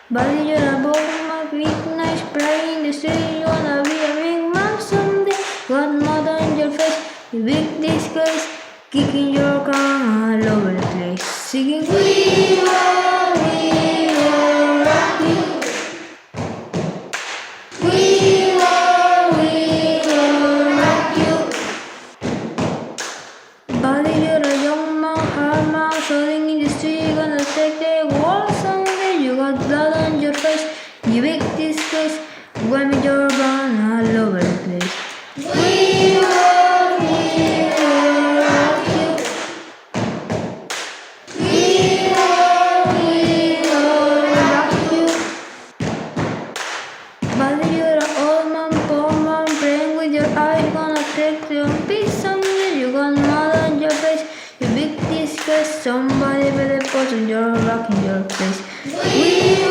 But you're a boy, my weakness, playing the street, you wanna be a big man someday. Got mud on your face, you big disgrace, kicking your car all over the place, singing, we will rock you. We will rock you. But you're a young man, hard man, shouting in the street, gonna take the world someday. You got blood on your face, you big disgrace, whammy your gun all over the place. We will rock you. We will rock you. But you're an old man, poor man, playing with your eyes, gonna take your piece someday. You got mud on your face, you big disgrace, somebody better put on your rock in your place. We